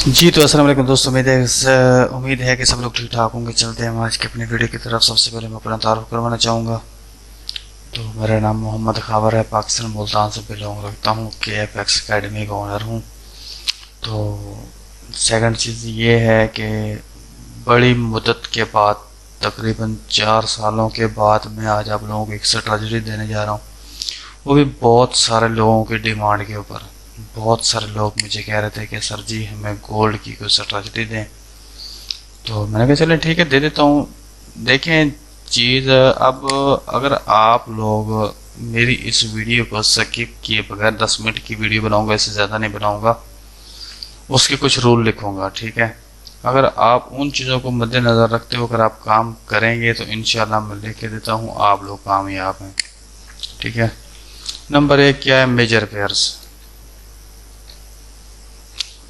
जी तो अस्सलाम वालेकुम दोस्तों, उम्मीद है कि सब लोग ठीक ठाक होंगे। चलते हैं हम आज की अपनी वीडियो की तरफ। सबसे पहले मैं अपना तारुफ करवाना चाहूँगा। तो मेरा नाम मोहम्मद खावर है, पाकिस्तान मुल्तान से बिलोंग रखता हूँ, KFX एकेडमी का ओनर हूँ। तो सेकंड चीज़ ये है कि बड़ी मुद्दत के बाद, तकरीबन 4 सालों के बाद मैं आज आप लोगों को एक स्ट्रैटेजी देने जा रहा हूँ, वो भी बहुत सारे लोगों की डिमांड के ऊपर। बहुत सारे लोग मुझे कह रहे थे कि सर जी हमें गोल्ड की कोई स्ट्रैटेजी दें। तो मैंने कहा चलें ठीक है, दे देता हूँ। देखें चीज़, अब अगर आप लोग मेरी इस वीडियो को स्किप किए बगैर 10 मिनट की वीडियो बनाऊंगा, इससे ज़्यादा नहीं बनाऊंगा, उसके कुछ रूल लिखूंगा, ठीक है। अगर आप उन चीज़ों को मद्देनज़र रखते हो अगर आप काम करेंगे तो इंशाल्लाह मैं लिख के देता हूँ आप लोग कामयाब हैं, ठीक है। नंबर 1 क्या है? Major pairs.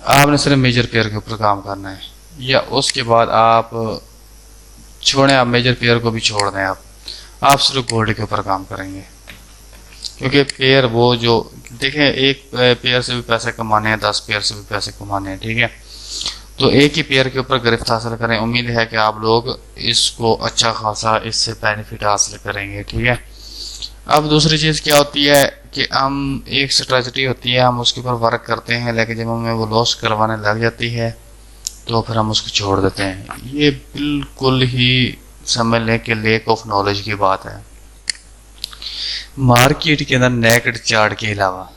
आपने सिर्फ मेजर पेयर के ऊपर काम करना है, या उसके बाद आप छोड़ें, आप मेजर पेयर को भी छोड़ दें, आप सिर्फ गोल्ड के ऊपर काम करेंगे। क्योंकि पेयर वो जो, देखें, एक पेयर से भी पैसे कमाने हैं, 10 पेयर से भी पैसे कमाने हैं, ठीक है। तो एक ही पेयर के ऊपर गिरफ्त हासिल करें। उम्मीद है कि आप लोग इसको अच्छा खासा इससे बेनिफिट हासिल करेंगे, ठीक है। अब दूसरी चीज़ क्या होती है कि हम एक स्ट्रेटजी होती है, हम उसके ऊपर वर्क करते हैं, लेकिन जब हमें वो लॉस करवाने लग जाती है तो फिर हम उसको छोड़ देते हैं। ये बिल्कुल ही समझ लें कि लेक ऑफ नॉलेज की बात है। मार्केट के अंदर नेकेड चार्ट के अलावा,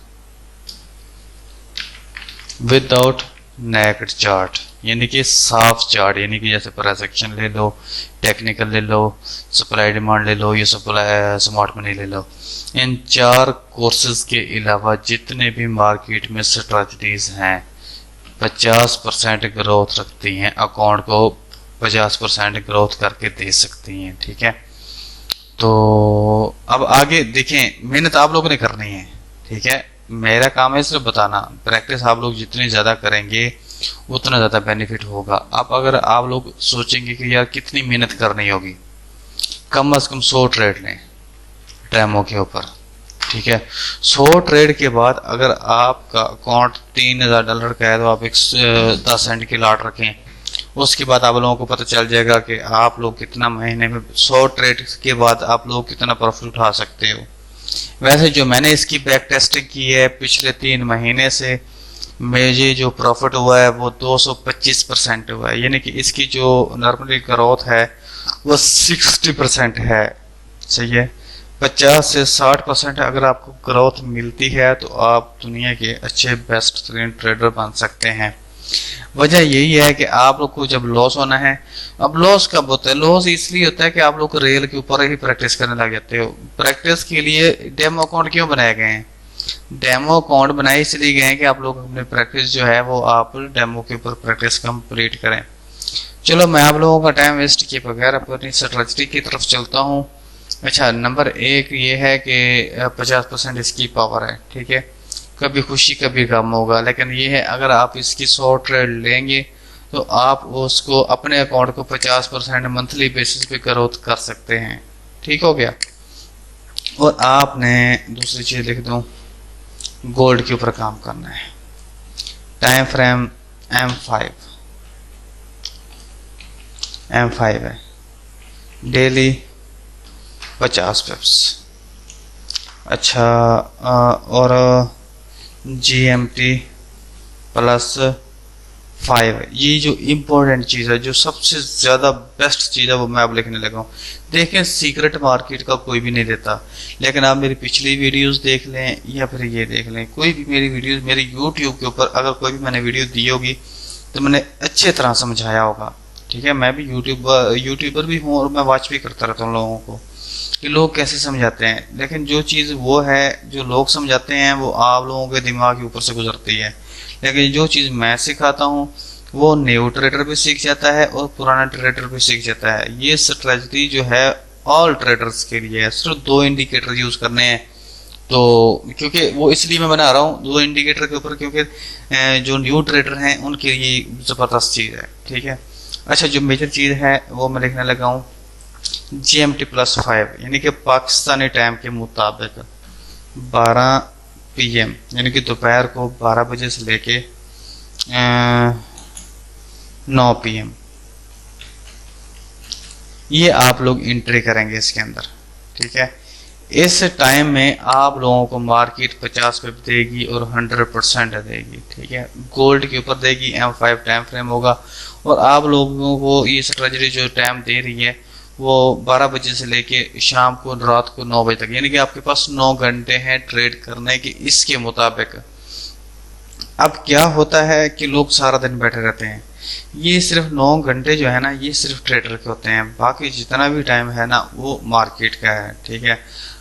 विदाउट नेकेड चार्ट, यानी कि साफ चार्ट, यानी कि जैसे प्राइस एक्शन ले लो, टेक्निकल ले लो, सप्लाई डिमांड ले लो, ये सप्लाई स्मार्ट मनी ले लो, इन 4 कोर्सेज के अलावा जितने भी मार्केट में स्ट्रेटजीज हैं 50% ग्रोथ रखती हैं, अकाउंट को 50% ग्रोथ करके दे सकती हैं, ठीक है। तो अब आगे देखें, मेहनत आप लोगों ने करनी है, ठीक है। मेरा काम है सिर्फ बताना। प्रैक्टिस आप लोग जितनी ज़्यादा करेंगे उतना ज़्यादा बेनिफिट होगा। अब अगर आप लोग सोचेंगे कि यार कितनी मेहनत करनी होगी, कम से कम 100 ट्रेड लें डेमो के ऊपर, ठीक है। 100 ट्रेड के बाद अगर आपका अकाउंट $3000 का है तो आप एक 10 सेंट की लाट रखें। उसके बाद आप लोगों को पता चल जाएगा कि आप लोग कितना महीने में 100 ट्रेड के बाद आप लोग कितना प्रॉफिट उठा सकते हो। वैसे जो मैंने इसकी बैक टेस्टिंग की है पिछले 3 महीने से, मुझे जो प्रॉफिट हुआ है वो 225% हुआ है, यानी कि इसकी जो नॉर्मली ग्रोथ है वो 60% है, सही है। 50 से 60% अगर आपको ग्रोथ मिलती है तो आप दुनिया के अच्छे बेस्ट ट्रेडर बन सकते हैं। वजह यही है कि आप लोग को जब लॉस होना है, अब लॉस कब होता है? लॉस इसलिए होता है कि आप लोग रेल के ऊपर ही प्रैक्टिस करने लग जाते हो। प्रैक्टिस के लिए डेमो अकाउंट क्यों बनाए गए हैं? डेमो अकाउंट बनाए इसलिए गए हैं कि आप लोग अपनी प्रैक्टिस जो है वो आप डेमो के ऊपर प्रैक्टिस कंप्लीट करें। चलो मैं आप लोगों का टाइम वेस्ट किए बगैर अपनी स्ट्रेटजी की तरफ चलता हूँ। अच्छा, नंबर 1 ये है कि 50% इसकी पावर है, ठीक है। कभी खुशी कभी गम होगा, लेकिन ये है अगर आप इसकी 100 ट्रेड लेंगे तो आप उसको अपने अकाउंट को 50% मंथली बेसिस पे ग्रोथ कर सकते हैं, ठीक हो गया। और आपने दूसरी चीज़ लिख दूँ, गोल्ड के ऊपर काम करना है। टाइम फ्रेम M5 है, डेली 50 पिप्स। अच्छा, और GMT +5, ये जो इम्पोर्टेंट चीज़ है, जो सबसे ज़्यादा बेस्ट चीज़ है वो मैं अब लिखने लगा हूँ। देखें, सीक्रेट मार्केट का कोई भी नहीं देता, लेकिन आप मेरी पिछली वीडियोस देख लें या फिर ये देख लें, कोई भी मेरी वीडियोस मेरे यूट्यूब के ऊपर अगर कोई भी मैंने वीडियो दी होगी तो मैंने अच्छे तरह समझाया होगा, ठीक है। मैं भी यूट्यूबर भी हूँ और मैं वॉच भी करता रहता हूँ लोगों को कि लोग कैसे समझाते हैं, लेकिन जो चीज़ वो है जो लोग समझाते हैं वो आप लोगों के दिमाग के ऊपर से गुजरती है, लेकिन जो चीज़ मैं सिखाता हूँ वो न्यू ट्रेडर भी सीख जाता है और पुराना ट्रेडर भी सीख जाता है। ये स्ट्रेटजी जो है ऑल ट्रेडर्स के लिए है। सिर्फ 2 इंडिकेटर यूज़ करने हैं, तो क्योंकि वो इसलिए मैं बना रहा हूँ 2 इंडिकेटर के ऊपर, क्योंकि जो न्यू ट्रेडर हैं उनके लिए ज़बरदस्त चीज़ है, ठीक है। अच्छा, जो मेजर चीज़ है वो मैं लिखने लगा हूँ GMT +5, यानी कि पाकिस्तानी टाइम के मुताबिक 12 PM, यानी कि दोपहर को 12 बजे से लेके 9 PM, ये आप लोग एंट्री करेंगे इसके अंदर। ठीक है, इस टाइम में आप लोगों को मार्केट 50 पे देगी और 100% देगी। ठीक है, गोल्ड के ऊपर देगी, M5 टाइम फ्रेम होगा, और आप लोगों को ये स्ट्रेटजी जो टाइम दे रही है वो 12 बजे से लेके शाम को रात को 9 बजे तक, यानी कि आपके पास 9 घंटे हैं ट्रेड करने के इसके मुताबिक। अब क्या होता है कि लोग सारा दिन बैठे रहते हैं, ये सिर्फ 9 घंटे जो है ना ये सिर्फ ट्रेडर के होते हैं, बाकी जितना भी टाइम है ना वो मार्केट का है। ठीक है,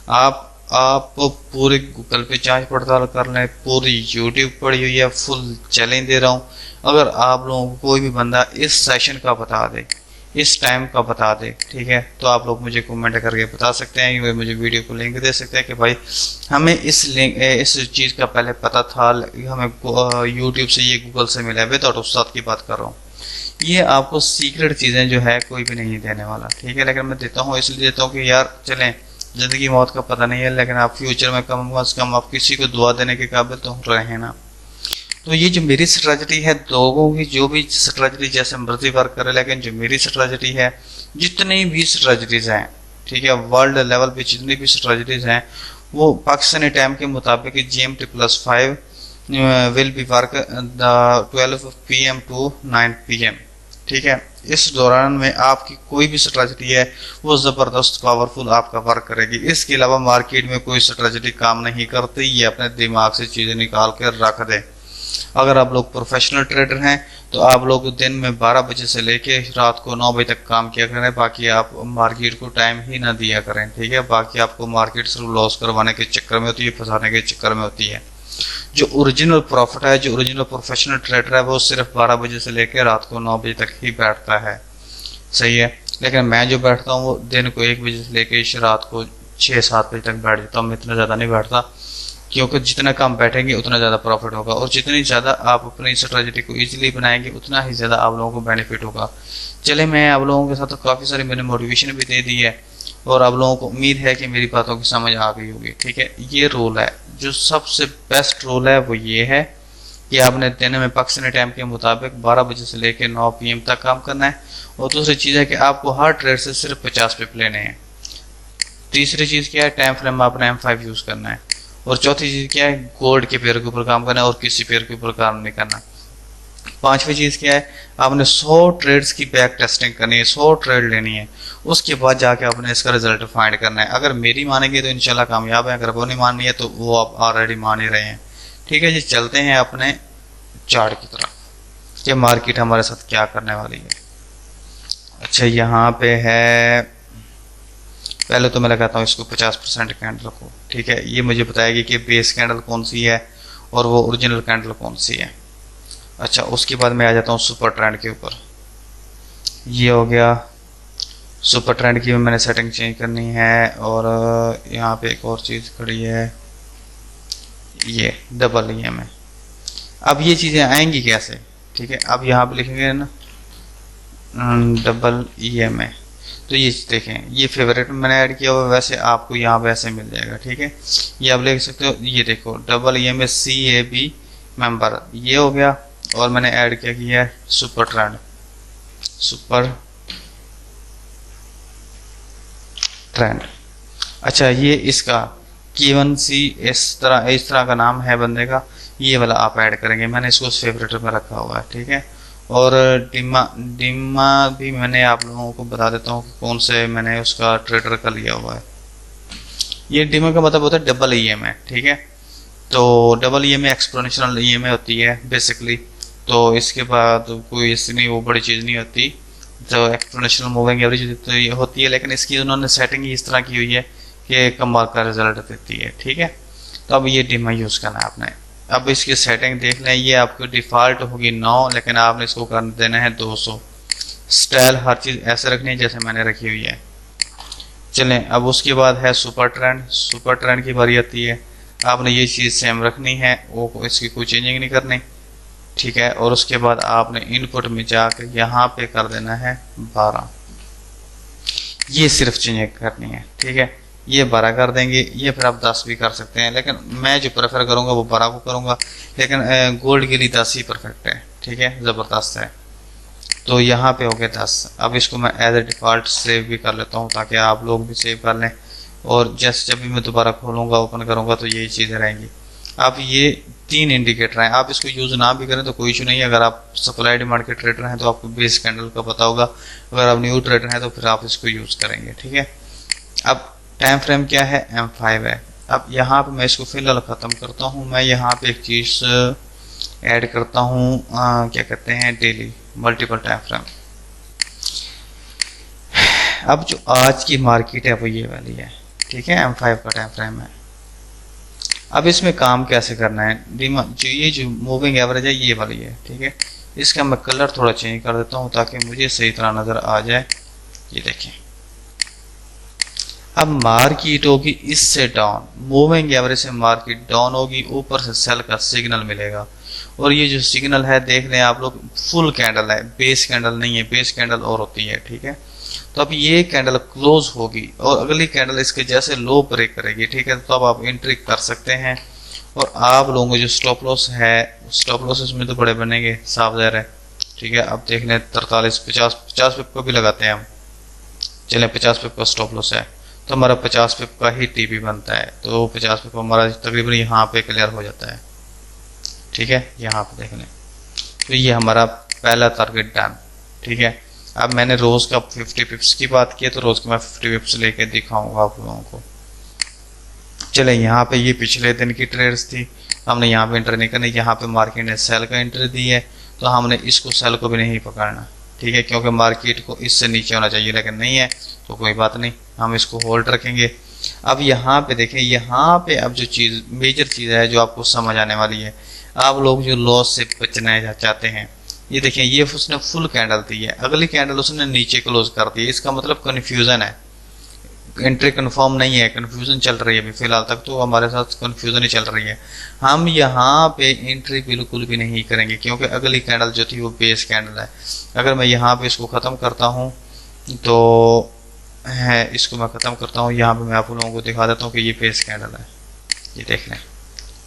आप पूरे गूगल पे जांच पड़ताल कर लें, पूरी यूट्यूब पड़ी हुई है, फुल चैलेंज दे रहा हूँ। अगर आप लोगों को कोई भी बंदा इस सेशन का बता दे, इस टाइम का बता दे, ठीक है, तो आप लोग मुझे कमेंट करके बता सकते हैं, ये मुझे वीडियो को लिंक दे सकते हैं कि भाई हमें इस चीज़ का पहले पता था, हमें यूट्यूब से ये गूगल से मिला है। विदाउट उस्ताद की बात कर रहा हूँ, ये आपको सीक्रेट चीज़ें जो है कोई भी नहीं देने वाला। ठीक है, लेकिन मैं देता हूँ इसलिए देता हूँ कि यार चलें, ज़िंदगी मौत का पता नहीं है, लेकिन आप फ्यूचर में कम से कम आप किसी को दुआ देने के काबिल तो रहे ना। तो ये जो मेरी स्ट्रेटजी है, लोगों की जो भी स्ट्रेटजी जैसे मर्जी वर्क करे, लेकिन जो मेरी स्ट्रेटजी है, जितनी भी स्ट्रेटजीज हैं, ठीक है, वर्ल्ड लेवल पे जितनी भी स्ट्रेटजीज हैं वो पाकिस्तानी टाइम के मुताबिक GMT+5 will be work 12 PM to 9 PM। ठीक है, इस दौरान में आपकी कोई भी स्ट्रेटजी है वो ज़बरदस्त पावरफुल आपका वर्क करेगी। इसके अलावा मार्केट में कोई स्ट्रेटजी काम नहीं करती, ये अपने दिमाग से चीज़ें निकाल कर रख दे। अगर आप लोग प्रोफेशनल ट्रेडर हैं तो आप लोग दिन में 12 बजे से लेके रात को 9 बजे तक काम किया करें, बाकी आप मार्केट को टाइम ही ना दिया करें। ठीक है, बाकी आपको मार्केट सिर्फ लॉस करवाने के चक्कर में होती है, फंसाने के चक्कर में होती है। जो ओरिजिनल प्रॉफिट है, जो ओरिजिनल प्रोफेशनल ट्रेडर है, वो सिर्फ 12 बजे से लेकर रात को 9 बजे तक ही बैठता है। सही है, लेकिन मैं जो बैठता हूँ वो दिन को 1 बजे से लेकर रात को 6-7 बजे तक बैठ जाता हूँ। मैं इतना ज़्यादा नहीं बैठता, क्योंकि जितना कम बैठेंगे उतना ज़्यादा प्रॉफिट होगा, और जितनी ज़्यादा आप अपनी स्ट्रेटजी को इजीली बनाएंगे उतना ही ज़्यादा आप लोगों को बेनिफिट होगा। चले, मैं आप लोगों के साथ तो काफ़ी सारी मैंने मोटिवेशन भी दे दी है, और आप लोगों को उम्मीद है कि मेरी बातों की समझ आ गई होगी। ठीक है, ये रोल है, जो सबसे बेस्ट रोल है वो ये है कि आपने दिन में पाकिस्तानी टाइम के मुताबिक 12 बजे से लेकर 9 PM तक काम करना है, और दूसरी चीज़ है कि आपको हर ट्रेड से सिर्फ 50 पिप लेने हैं। तीसरी चीज़ क्या है, टाइम फ्रेम आपने M5 यूज़ करना है, और चौथी चीज़ क्या है, गोल्ड के पेयर के ऊपर काम करना है और किसी पेयर के ऊपर काम नहीं करना। पांचवी चीज़ क्या है, आपने 100 ट्रेड्स की बैक टेस्टिंग करनी है, 100 ट्रेड लेनी है, उसके बाद जाके आपने इसका रिजल्ट फाइंड करना है। अगर मेरी मानेंगे तो इंशाल्लाह कामयाब है, अगर वो नहीं माननी है तो वो आप ऑलरेडी मान ही रहे हैं। ठीक है जी, चलते हैं अपने चार्ट की तरफ कि मार्केट हमारे साथ क्या करने वाली है। अच्छा, यहाँ पे है, पहले तो मैं लगाता हूँ इसको 50% कैंडल को। ठीक है, ये मुझे बताएगी कि बेस कैंडल कौन सी है और वो ओरिजिनल कैंडल कौन सी है। अच्छा, उसके बाद मैं आ जाता हूँ सुपर ट्रेंड के ऊपर। ये हो गया सुपर ट्रेंड की, मैंने सेटिंग चेंज करनी है, और यहाँ पे एक और चीज़ खड़ी है, ये डबल EMA। अब ये चीज़ें आएंगी कैसे? ठीक है, अब यहाँ पे लिखेंगे ना डबल EMA, तो ये देखें, ये फेवरेट में मैंने ऐड किया हुआ, वैसे आपको यहाँ पे ऐसे मिल जाएगा। ठीक है, ये आप लिख सकते हो, ये देखो डबल EMA CAB मेंबर, ये हो गया, और मैंने ऐड क्या किया है सुपर ट्रेंड, सुपर ट्रेंड। अच्छा, ये इसका K1C इस तरह का नाम है बंदे का, ये वाला आप ऐड करेंगे, मैंने इसको फेवरेट में रखा हुआ है। ठीक है, और डिमा भी मैंने आप लोगों को बता देता हूँ कि कौन से मैंने उसका ट्रेडर का लिया हुआ है। ये डिमा का मतलब होता है डबल EMA। ठीक है, तो डबल EMA एक्सपोनेंशियल EMA होती है बेसिकली, तो इसके बाद कोई इतनी वो बड़ी चीज़ नहीं होती, तो एक्सपोनेंशियल मूविंग एवरेज तो ये होती है, लेकिन इसकी उन्होंने सेटिंग ही इस तरह की हुई है कि कमाल का रिजल्ट देती है। ठीक है, तो अब ये डिमा यूज़ करना है आपने। अब इसकी सेटिंग देख लें, ये आपको डिफ़ॉल्ट होगी 9, लेकिन आपने इसको कर देना है 200। स्टाइल हर चीज़ ऐसे रखनी है जैसे मैंने रखी हुई है। चलें, अब उसके बाद है सुपर ट्रेंड। सुपर ट्रेंड की बारी आती है, आपने ये चीज़ सेम रखनी है, वो इसकी कोई चेंजिंग नहीं करनी। ठीक है, और उसके बाद आपने इनपुट में जाकर यहाँ पे कर देना है 12, ये सिर्फ चेंजिंग करनी है। ठीक है, ये 12 कर देंगे, ये फिर आप 10 भी कर सकते हैं, लेकिन मैं जो प्रेफर करूँगा वो 12 को करूँगा, लेकिन गोल्ड के लिए 10 ही परफेक्ट है। ठीक है, ज़बरदस्त है। तो यहाँ पे हो गया 10। अब इसको मैं एज ए डिफ़ॉल्ट सेव भी कर लेता हूँ ताकि आप लोग भी सेव कर लें, और जैसे जब भी मैं दोबारा खोलूँगा ओपन करूँगा तो यही चीज़ें रहेंगी। अब ये 3 इंडिकेटर हैं, आप इसको यूज़ ना भी करें तो कोई इशू नहीं है। अगर आप सप्लाई डिमांड के ट्रेडर हैं तो आपको बेस कैंडल का पता होगा, अगर आप न्यू ट्रेडर हैं तो फिर आप इसको यूज़ करेंगे, ठीक है। अब टाइम फ्रेम क्या है, M5 है। अब यहाँ पे मैं इसको फिलहाल ख़त्म करता हूँ। मैं यहाँ पे एक चीज़ ऐड करता हूँ, क्या कहते हैं, डेली मल्टीपल टाइम फ्रेम। अब जो आज की मार्केट है वो ये वाली है, ठीक है, M5 का टाइम फ्रेम है। अब इसमें काम कैसे करना है, जो ये जो मूविंग एवरेज है ये वाली है, ठीक है। इसका मैं कलर थोड़ा चेंज कर देता हूँ ताकि मुझे सही तरह नज़र आ जाए। ये देखें, अब मार्केट होगी इससे डाउन, मूविंग एवरेज से मार्केट डाउन होगी, ऊपर से सेल का सिग्नल मिलेगा, और ये जो सिग्नल है देख लें आप लोग, फुल कैंडल है, बेस कैंडल नहीं है, बेस कैंडल और होती है, ठीक है। तो अब ये कैंडल क्लोज होगी और अगली कैंडल इसके जैसे लो ब्रेक करेगी, ठीक है, तो अब आप एंट्री कर सकते हैं। और आप लोगों को जो स्टॉप लॉस है, स्टॉप लॉस इसमें तो बड़े बनेंगे, साफ ज़ाहिर है, ठीक है। अब देख लें 43, 50 पिप को भी लगाते हैं हम, चलें 50 पिप का स्टॉप लॉस है तो हमारा 50 पिप का ही टीपी बनता है, तो 50 पिप हमारा तकरीबन यहाँ पे क्लियर हो जाता है, ठीक है। यहाँ पे देख लें, तो ये हमारा पहला टारगेट डन, ठीक है। अब मैंने रोज़ का 50 पिप्स की बात की है तो रोज़ का मैं 50 पिप्स लेके दिखाऊंगा आप लोगों को। चले, यहाँ पे ये पिछले दिन की ट्रेड्स थी, हमने यहाँ पे एंटर नहीं करनी, यहाँ पे मार्केट ने सेल का एंट्री दी है तो हमने इसको सेल को भी नहीं पकड़ना, ठीक है, क्योंकि मार्केट को इससे नीचे होना चाहिए, लेकिन नहीं है तो कोई बात नहीं, हम इसको होल्ड रखेंगे। अब यहाँ पे देखें, यहाँ पे अब जो चीज़ मेजर चीज़ है जो आपको समझ आने वाली है, आप लोग जो लॉस से बचना चाहते हैं, ये देखें, ये उसने फुल कैंडल दी है, अगली कैंडल उसने नीचे क्लोज कर दी है, इसका मतलब कन्फ्यूज़न है, एंट्री कंफर्म नहीं है, कन्फ्यूज़न चल रही है अभी फिलहाल तक, तो हमारे साथ कन्फ्यूज़न ही चल रही है। हम यहाँ पे एंट्री बिल्कुल भी नहीं करेंगे क्योंकि अगली कैंडल जो थी वो बेस कैंडल है। अगर मैं यहाँ पे इसको ख़त्म करता हूँ तो है, इसको मैं ख़त्म करता हूँ, यहाँ पे मैं आप लोगों को दिखा देता हूँ कि ये बेस कैंडल है, ये देख लें,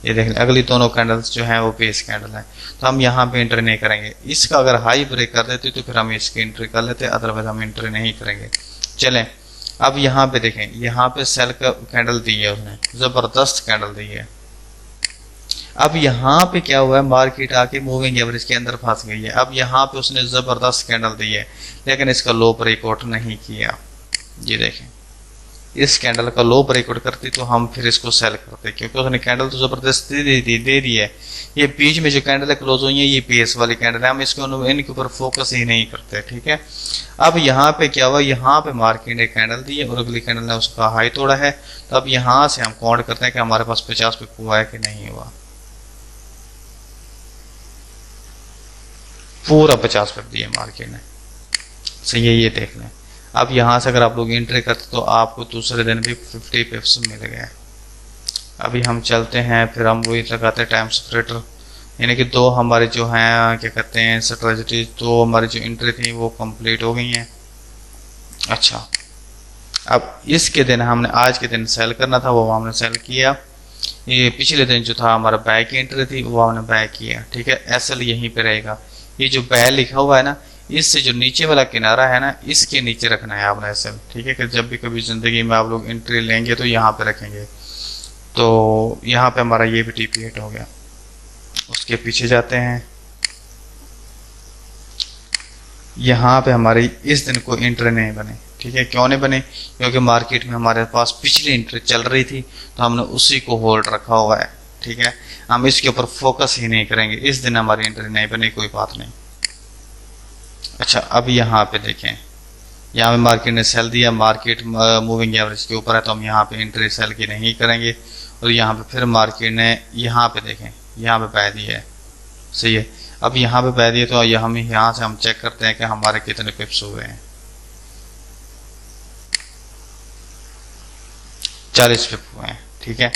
ये देख लें, अगली दोनों कैंडल्स जो हैं वो बेस कैंडल है, तो हम यहाँ पे एंट्री नहीं करेंगे। इसका अगर हाई ब्रेक कर देते तो फिर हम इसकी एंट्री कर लेते, अदरवाइज हम एंट्री नहीं करेंगे। चलें, अब यहाँ पे देखें, यहाँ पे सेल का कैंडल दी है उसने, ज़बरदस्त कैंडल दी है। अब यहाँ पे क्या हुआ है, मार्केट आके मूविंग एवरेज के अंदर फंस गई है। अब यहाँ पे उसने ज़बरदस्त कैंडल दी है लेकिन इसका लो ब्रेकआउट नहीं किया। ये देखें, इस कैंडल का लो ब्रेकआउट करती तो हम फिर इसको सेल करते, क्योंकि उसने कैंडल तो ज़बरदस्त दे दी है। ये बीच में जो कैंडल है क्लोज हुई है, ये बेस वाली कैंडल है, हम इसको इनके ऊपर फोकस ही नहीं करते, ठीक है। अब यहाँ पे क्या हुआ, यहाँ पे मार्केट ने कैंडल दी है और अगली कैंडल ने उसका हाई तोड़ा है, तो अब यहाँ से हम काउंट करते हैं कि हमारे पास 50 पिप हुआ है कि नहीं हुआ। पूरा 50 पिप दिए मार्केट ने, सही है, ये देख लें। अब यहाँ से अगर आप लोग एंट्री करते तो आपको दूसरे दिन भी 50 पिप्स मिल गए। अभी हम चलते हैं, फिर हम वही लगाते हैं टाइम सेपरेटर, यानी कि दो हमारे जो हैं क्या कहते हैं स्ट्रेटजी, तो हमारी जो एंट्री थी वो कंप्लीट हो गई हैं। अच्छा, अब इसके दिन हमने आज के दिन सेल करना था, वो हमने सेल किया। ये पिछले दिन जो था हमारा बाय की एंट्री थी वो हमने बाय किया, ठीक है। एसएल यहीं पे रहेगा, ये जो बाय लिखा हुआ है ना, इससे जो नीचे वाला किनारा है ना, इसके नीचे रखना है आपने एसएल, ठीक है, कि जब भी कभी ज़िंदगी में आप लोग एंट्री लेंगे तो यहाँ पे रखेंगे। तो यहाँ पे हमारा ये भी टीपी हिट हो गया। उसके पीछे जाते हैं, यहाँ पे हमारी इस दिन को एंट्री नहीं बने, ठीक है। क्यों नहीं बने, क्योंकि मार्केट में हमारे पास पिछली एंट्री चल रही थी तो हमने उसी को होल्ड रखा हुआ है, ठीक है। हम इसके ऊपर फोकस ही नहीं करेंगे, इस दिन हमारी एंट्री नहीं बनी, कोई बात नहीं। अच्छा, अब यहाँ पे देखें, यहाँ पे मार्केट ने सेल दिया, मार्केट मूविंग एवरेज के ऊपर है तो हम यहाँ पे एंट्री सेल की नहीं करेंगे। और यहाँ पे फिर मार्केट ने यहाँ पे देखें, यहाँ पे बाय दिया है, सही है। अब यहाँ पे बाय दिए तो हम यहाँ से हम चेक करते हैं कि हमारे कितने पिप्स हुए हैं। 40 पिप हुए हैं, ठीक है।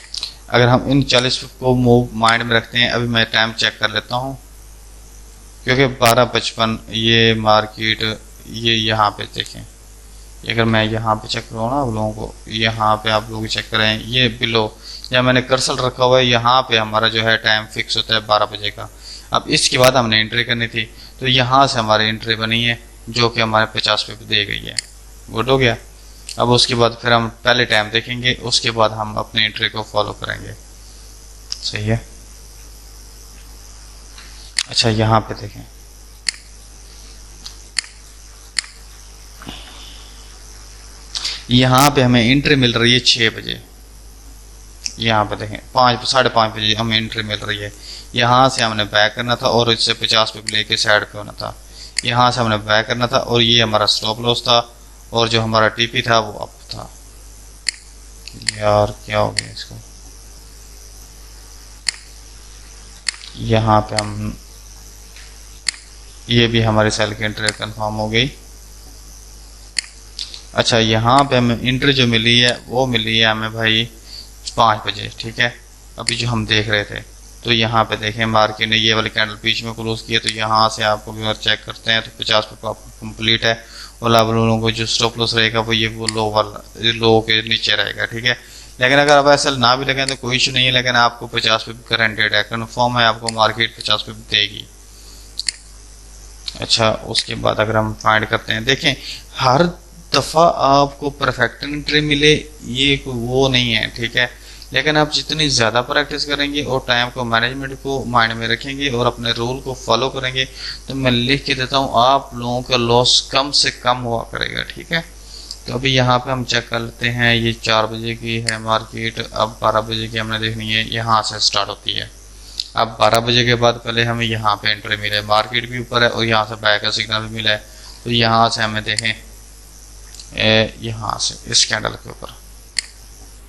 अगर हम इन 40 पिप को मूव माइंड में रखते हैं, अभी मैं टाइम चेक कर लेता हूँ, क्योंकि 12:55 ये मार्केट, ये यहाँ पे देखें, अगर मैं यहाँ पे चेक करूँ ना आप लोगों को, यहाँ पे आप लोग चेक करें, ये बिलो या मैंने कर्सर रखा हुआ है, यहाँ पे हमारा जो है टाइम फिक्स होता है 12 बजे का। अब इसके बाद हमने एंट्री करनी थी, तो यहाँ से हमारी एंट्री बनी है जो कि हमारे 50 पे दे गई है। गुड हो गया। अब उसके बाद फिर हम पहले टाइम देखेंगे, उसके बाद हम अपनी एंट्री को फॉलो करेंगे। सही है। अच्छा यहाँ पे देखें, यहाँ पे हमें एंट्री मिल रही है 6 बजे। यहाँ पे देखें 5:30 बजे हमें एंट्री मिल रही है। यहाँ से हमने बैक करना था और इससे 50 पे लेके साइड पे होना था। यहाँ से हमने बैक करना था और ये हमारा स्टॉप लॉस था और जो हमारा टीपी था वो अप था। यार क्या हो गया इसको, यहाँ पे हम ये भी हमारी सेल की एंट्री कंफर्म हो गई। अच्छा यहाँ पे हमें एंट्री जो मिली है वो मिली है हमें भाई 5 बजे। ठीक है, अभी जो हम देख रहे थे, तो यहाँ पे देखें मार्केट ने ये वाली कैंडल बीच में क्लोज किया, तो यहाँ से आपको भी चेक करते हैं तो 50 पे कंप्लीट है और आप लोगों को जो स्टॉप लॉस रहेगा वो ये वो लो वाला लो के नीचे रहेगा। ठीक है, लेकिन अगर आप ऐसा ना भी लगाएं तो कोई इशू नहीं है, लेकिन आपको 50 पे गारंटेड है, कन्फर्म है आपको मार्केट 50 पे देगी। अच्छा उसके बाद अगर हम फाइंड करते हैं, देखें हर दफ़ा आपको परफेक्ट एंट्री मिले ये वो नहीं है। ठीक है, लेकिन आप जितनी ज़्यादा प्रैक्टिस करेंगे और टाइम को मैनेजमेंट को माइंड में रखेंगे और अपने रूल को फॉलो करेंगे तो मैं लिख के देता हूँ आप लोगों का लॉस कम से कम हुआ करेगा। ठीक है, तो अभी यहाँ पे हम चेक कर लेते हैं, ये 4 बजे की है मार्केट, अब 12 बजे की हमने देखनी है, यहाँ से स्टार्ट होती है। अब 12 बजे के बाद पहले हमें यहाँ पे एंट्री मिले, मार्केट भी ऊपर है और यहाँ से बैक का सिग्नल भी मिला है, तो यहाँ से हमें देखें यहाँ से इस कैंडल के ऊपर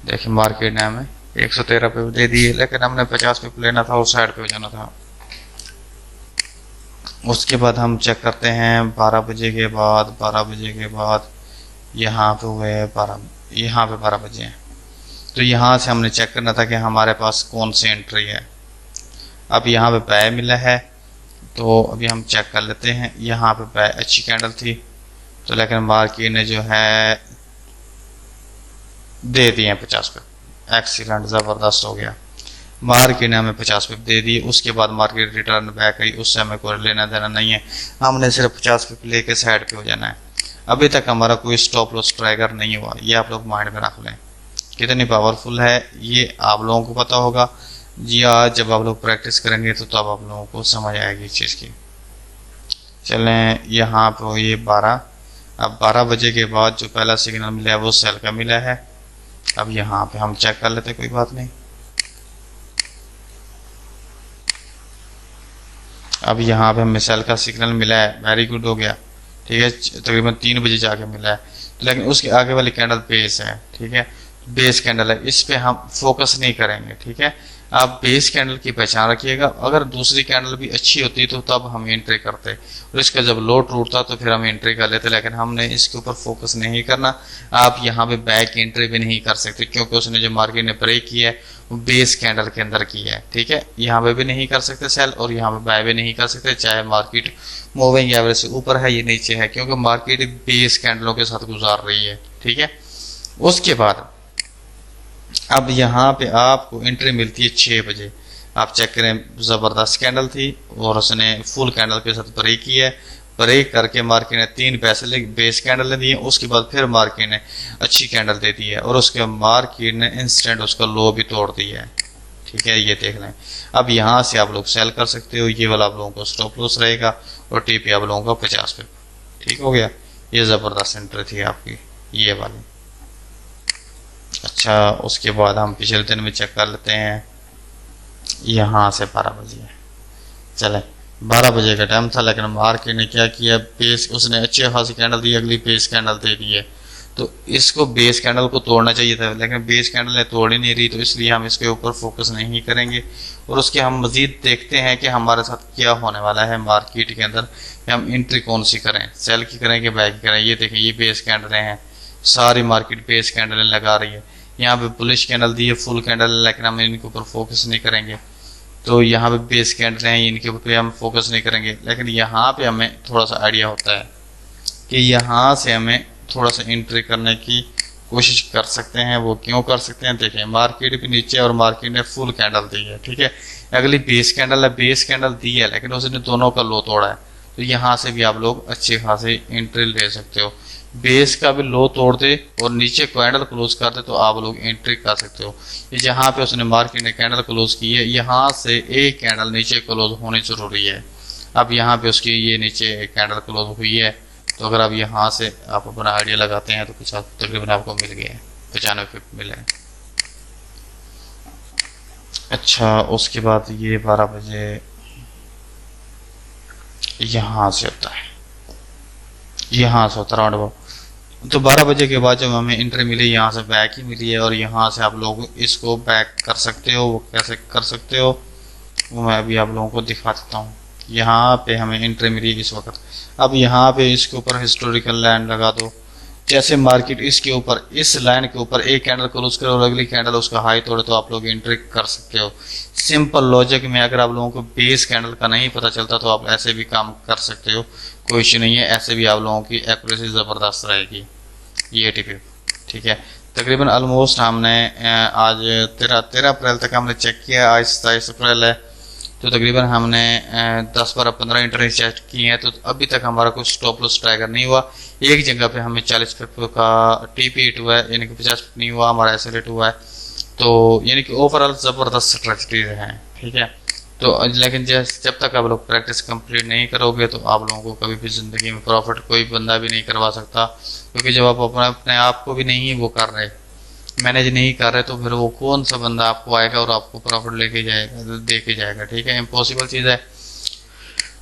देखिए मार्केट ने हमें 113 पे दे दी है, लेकिन हमने 50 पे लेना था और साइड पे जाना था। उसके बाद हम चेक करते हैं 12 बजे के बाद, 12 बजे के बाद यहाँ पे हुए 12, यहाँ पे 12 बजे हैं, तो यहाँ से हमने चेक करना था कि हमारे पास कौन सी एंट्री है। अब यहाँ पे बाय मिला है, तो अभी हम चेक कर लेते हैं, यहाँ पे बाय अच्छी कैंडल थी, तो लेकिन मार्केट ने जो है दे दिए हैं 50 पे। एक्सीलेंट, ज़बरदस्त हो गया, मार्केट ने हमें 50 पे दे दिए। उसके बाद मार्केट रिटर्न बैक आई, उससे हमें कोई लेना देना नहीं है, हमने सिर्फ 50 पे लेके साइड पे हो जाना है। अभी तक हमारा कोई स्टॉप लॉस ट्रैगर नहीं हुआ, ये आप लोग माइंड में रख लें। कितनी पावरफुल है ये आप लोगों को पता होगा जी, आज जब आप लोग प्रैक्टिस करेंगे तो तब आप लोगों को समझ आएगी इस चीज़ की। चलें यहाँ पे ये 12, अब 12 बजे के बाद जो पहला सिग्नल मिला है वो सेल का मिला है। अब यहाँ पे हम चेक कर लेते, कोई बात नहीं। अब यहाँ पे हमें सेल का सिग्नल मिला है, वेरी गुड हो गया। ठीक है, तकरीबन 3 बजे जाके मिला है, तो लेकिन उसके आगे वाली कैंडल बेस है। ठीक है, बेस कैंडल है, इस पे हम फोकस नहीं करेंगे। ठीक है, आप बेस कैंडल की पहचान रखिएगा, अगर दूसरी कैंडल भी अच्छी होती तो तब हम एंट्री करते और इसका जब लो टूटता तो फिर हम एंट्री कर लेते, लेकिन हमने इसके ऊपर फोकस नहीं करना। आप यहाँ पे बैक एंट्री भी नहीं कर सकते क्योंकि उसने जो मार्केट ने ब्रेक किया है वो बेस कैंडल के अंदर किया है। ठीक है, यहाँ पे भी नहीं कर सकते सेल और यहाँ पे बाय भी नहीं कर सकते, चाहे मार्केट मूविंग एवरेज से ऊपर है या नीचे है, क्योंकि मार्केट बेस कैंडलों के साथ गुजार रही है। ठीक है, उसके बाद अब यहाँ पे आपको एंट्री मिलती है 6 बजे। आप चेक करें, ज़बरदस्त कैंडल थी और उसने फुल कैंडल के साथ ब्रेक किया है, ब्रेक करके मार्केट ने 3 पैसे बेस कैंडल दिए, उसके बाद फिर मार्केट ने अच्छी कैंडल दे दी है और उसके मार्केट ने इंस्टेंट उसका लो भी तोड़ दिया है। ठीक है, ये देख लें। अब यहाँ से आप लोग सेल कर सकते हो, ये वाला आप लोगों को स्टॉप लॉस रहेगा और टीपी आप लोगों का 50 पे। ठीक हो गया, ये ज़बरदस्त एंट्री थी आपकी ये वाली। अच्छा उसके बाद हम पिछले दिन में चेक कर लेते हैं, यहाँ से 12 बजे है। चले 12 बजे का टाइम था, लेकिन मार्केट ने क्या किया, बेस उसने अच्छी खासी कैंडल दी, अगली बेस कैंडल दे दी है, तो इसको बेस कैंडल को तोड़ना चाहिए था, लेकिन बेस कैंडल ने तोड़ ही नहीं रही, तो इसलिए हम इसके ऊपर फोकस नहीं करेंगे। और उसके हम मज़ीद देखते हैं कि हमारे साथ क्या होने वाला है मार्केट के अंदर, कि हम एंट्री कौन सी करें, सेल की करें कि बाय की करें। ये देखें, ये बेस कैंडलें हैं, सारी मार्केट बेस कैंडलें लगा रही है। यहाँ पे बुलिश कैंडल दी है, फुल कैंडल, लेकिन हम इनके ऊपर फोकस नहीं करेंगे। तो यहाँ पे बेस कैंडल हैं, इनके ऊपर हम फोकस नहीं करेंगे, लेकिन यहाँ पे हमें थोड़ा सा आइडिया होता है कि यहाँ से हमें थोड़ा सा एंट्री करने की कोशिश कर सकते हैं। वो क्यों कर सकते हैं, देखें मार्केट भी नीचे और मार्केट ने फुल कैंडल दी है। ठीक है, अगली बेस कैंडल है, बेस कैंडल दी है लेकिन उसने दोनों का लो तोड़ा है, तो यहाँ से भी आप लोग अच्छे खासे एंट्री ले सकते हो। बेस का भी लो तोड़ दे और नीचे कैंडल क्लोज कर दे तो आप लोग एंट्री कर सकते हो। ये जहाँ पे उसने मार्केट ने कैंडल क्लोज की है, यहाँ से एक कैंडल नीचे क्लोज होनी जरूरी है। अब यहाँ पे उसकी ये नीचे कैंडल क्लोज हुई है, तो अगर आप यहाँ से आप अपना आइडिया लगाते हैं तो कुछ तकरीबन आपको मिल गया है, 95 मिले हैं। अच्छा, उसके बाद ये 12 बजे यहाँ से होता है, यहाँ से होता है राउंड। तो 12 बजे के बाद जब हमें एंट्री मिली, यहाँ से बैक ही मिली है और यहाँ से आप लोग इसको बैक कर सकते हो। वो कैसे कर सकते हो वो मैं अभी आप लोगों को दिखा देता हूँ। यहाँ पे हमें एंट्री मिली इस वक्त। अब यहाँ पे इसके ऊपर हिस्टोरिकल लाइन लगा दो। जैसे मार्केट इसके ऊपर इस लाइन के ऊपर एक कैंडल क्लोज करे और अगली कैंडल उसका हाई तोड़े तो आप लोग एंट्री कर सकते हो। सिंपल लॉजिक में अगर आप लोगों को बेस कैंडल का नहीं पता चलता तो आप ऐसे भी काम कर सकते हो, कोई इश्यू नहीं है। ऐसे भी आप लोगों की एक्यूरेसी ज़बरदस्त रहेगी ये टिप। ठीक है, तकरीबन ऑलमोस्ट हमने आज 13 अप्रैल तक हमने चेक किया, आज 27 अप्रैल है, तो तकरीबन हमने 10-12-15 एंट्री चेक की हैं। तो अभी तक हमारा कोई स्टॉप लॉस ट्राइगर नहीं हुआ। एक जगह पे हमें 40 पिप का टीपी हिट हुआ है, यानी कि 50 पिप नहीं हुआ, हमारा एसएल हिट हुआ है। तो यानी कि ओवरऑल ज़बरदस्त स्ट्रेटजी है। ठीक है, तो लेकिन जब तक आप लोग प्रैक्टिस कंप्लीट नहीं करोगे तो आप लोगों को कभी भी ज़िंदगी में प्रॉफिट कोई बंदा भी नहीं करवा सकता। क्योंकि जब आप अपने आप को भी नहीं वो कर रहे, मैनेज नहीं कर रहे, तो फिर वो कौन सा बंदा आपको आएगा और आपको प्रॉफिट लेके जाएगा, दे के जाएगा। ठीक है, इम्पॉसिबल चीज़ है।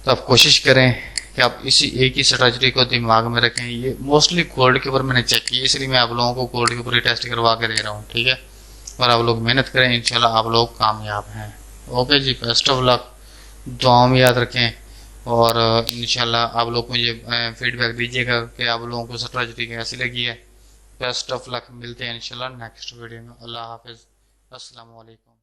तो आप कोशिश करें कि आप इसी एक ही स्ट्रेटजी को दिमाग में रखें। ये मोस्टली गोल्ड के ऊपर मैंने चेक किया, इसलिए मैं आप लोगों को गोल्ड के ऊपर ही टेस्ट करवा के दे रहा हूँ। ठीक है, और आप लोग मेहनत करें, इंशाल्लाह आप लोग कामयाब हैं। ओके जी, बेस्ट ऑफ लक। दुआ में याद रखें और इंशाल्लाह आप लोग मुझे फीडबैक दीजिएगा कि आप लोगों को स्ट्रेटजी कैसी लगी है। बेस्ट ऑफ लक, मिलते हैं इंशाल्लाह नेक्स्ट वीडियो में। अल्लाह हाफिज़, अस्सलाम वालेकुम।